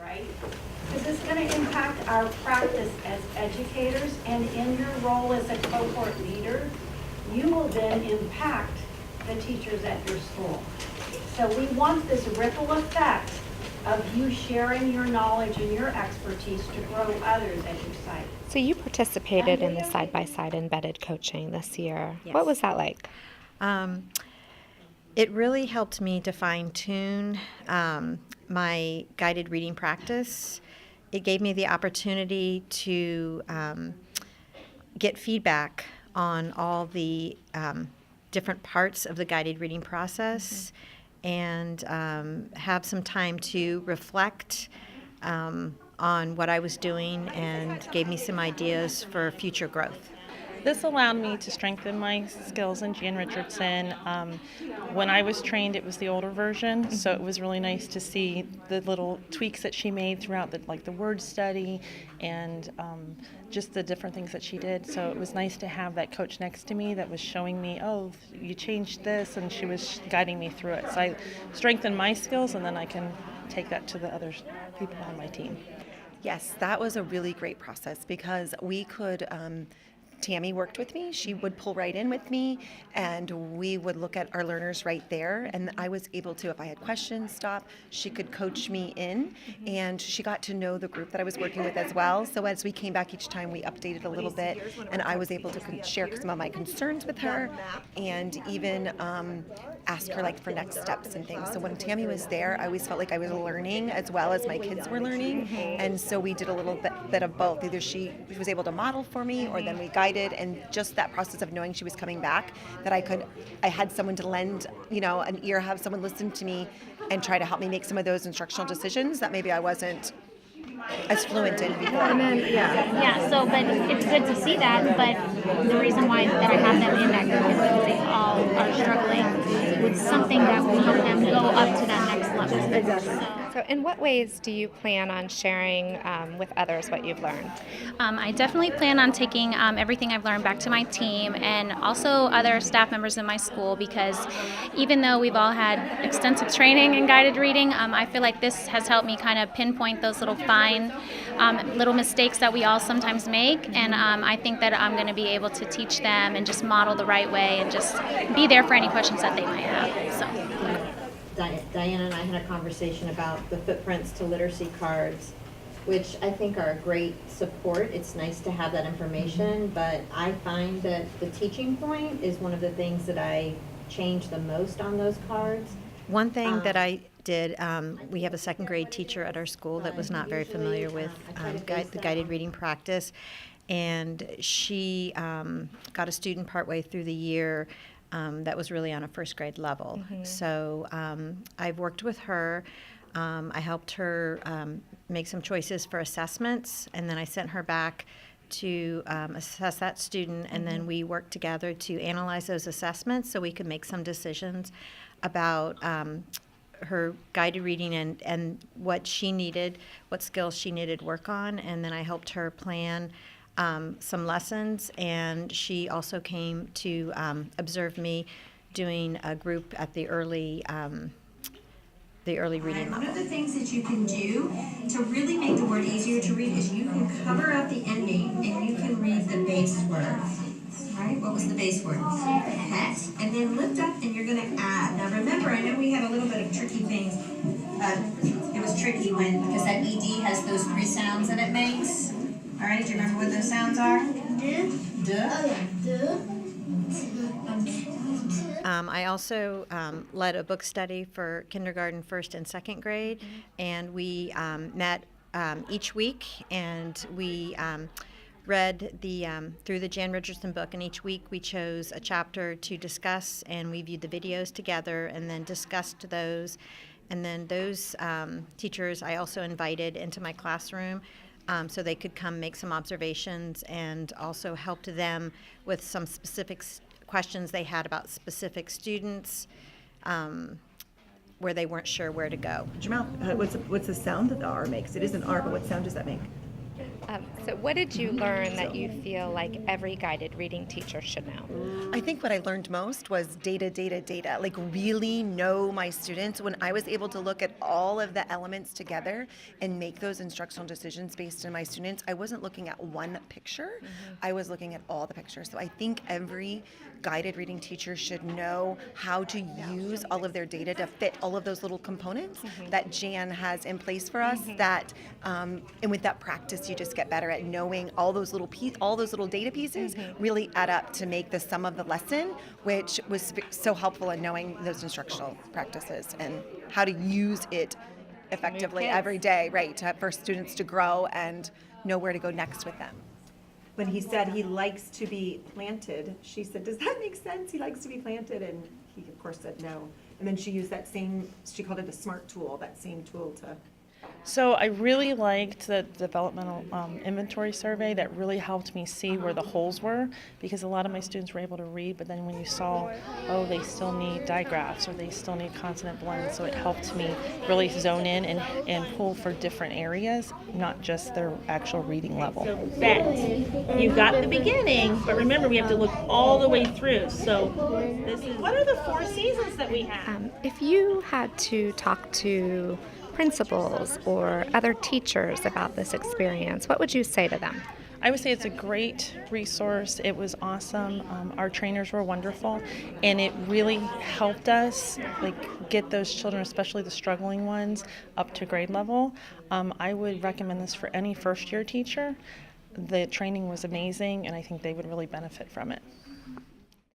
right? Because it's going to impact our practice as educators, and in your role as a cohort leader, you will then impact the teachers at your school. So we want this ripple effect of you sharing your knowledge and your expertise to grow others at your site. So you participated in the side-by-side embedded coaching this year. Yes. What was that like? It really helped me to fine-tune my guided reading practice. It gave me the opportunity to get feedback on all the different parts of the guided reading process and have some time to reflect on what I was doing and gave me some ideas for future growth. This allowed me to strengthen my skills in Jan Richardson. When I was trained, it was the older version, so it was really nice to see the little tweaks that she made throughout the word study and just the different things that she did. So it was nice to have that coach next to me that was showing me, oh, you changed this, and she was guiding me through it. So I strengthened my skills, and then I can take that to the other people on my team. Yes, that was a really great process because we could, Tammy worked with me. She would pull right in with me, and we would look at our learners right there. And I was able to, if I had questions, stop. She could coach me in, and she got to know the group that I was working with as well. So as we came back each time, we updated a little bit, and I was able to share some of my concerns with her, and even ask her for next steps and things. So when Tammy was there, I always felt like I was learning as well as my kids were learning, and so we did a little bit of both. Either she was able to model for me, or then we guided. And just that process of knowing she was coming back, that I had someone to lend, an ear, have someone listen to me and try to help me make some of those instructional decisions that maybe I wasn't as fluent in before. Yeah, so, but it's good to see that, but the reason why that I have them in that group is because they all are struggling with something that will help them go up to that next level. Exactly. So in what ways do you plan on sharing with others what you've learned? I definitely plan on taking everything I've learned back to my team and also other staff members in my school, because even though we've all had extensive training in guided reading, I feel like this has helped me kind of pinpoint those little fine little mistakes that we all sometimes make, and I think that I'm going to be able to teach them and just model the right way and just be there for any questions that they might have. So. Diana and I had a conversation about the footprints to literacy cards, which I think are a great support. It's nice to have that information, but I find that the teaching point is one of the things that I change the most on those cards. One thing that I did, we have a second grade teacher at our school that was not very familiar with the guided reading practice, and she got a student partway through the year that was really on a first grade level. So I've worked with her. I helped her make some choices for assessments, and then I sent her back to assess that student, and then we worked together to analyze those assessments so we could make some decisions about her guided reading and what she needed, what skills she needed work on, and then I helped her plan some lessons, and she also came to observe me doing a group at the early reading level. One of the things that you can do to really make the word easier to read is you can cover up the ending and you can read the base word. Right? What was the base word? Pet. And then lift up and you're going to add. Now remember, I know we had a little bit of tricky things. It was tricky because that ED has those 3 sounds that it makes. All right, do you remember what those sounds are? Duh. Oh yeah, duh. I also led a book study for kindergarten, first and second grade, and we met each week, and we read through the Jan Richardson book, and each week we chose a chapter to discuss, and we viewed the videos together and then discussed those. And then those teachers I also invited into my classroom so they could come make some observations, and also helped them with some specific questions they had about specific students where they weren't sure where to go. Jamal, what's the sound that the R makes? It is an R, but what sound does that make? So what did you learn that you feel like every guided reading teacher should know? I think what I learned most was data, like really know my students. When I was able to look at all of the elements together and make those instructional decisions based on my students, I wasn't looking at one picture, I was looking at all the pictures. So I think every guided reading teacher should know how to use all of their data to fit all of those little components that Jan has in place for us, that and with that practice you just get better at knowing all those little data pieces really add up to make the sum of the lesson, which was so helpful in knowing those instructional practices and how to use it effectively every day, right, for students to grow and know where to go next with them. When he said he likes to be planted, she said, does that make sense? He likes to be planted? And he, of course, said no. And then she used that same, she called it a SMART tool, that same tool to... So I really liked the developmental inventory survey. That really helped me see where the holes were, because a lot of my students were able to read, but then when you saw, oh, they still need digraphs or they still need consonant blends, so it helped me really zone in and pull for different areas, not just their actual reading level. So bet you got the beginning, but remember we have to look all the way through. So this is, what are the 4 seasons that we have? If you had to talk to principals or other teachers about this experience, what would you say to them? I would say it's a great resource. It was awesome. Our trainers were wonderful, and it really helped us get those children, especially the struggling ones, up to grade level. I would recommend this for any first-year teacher. The training was amazing, and I think they would really benefit from it.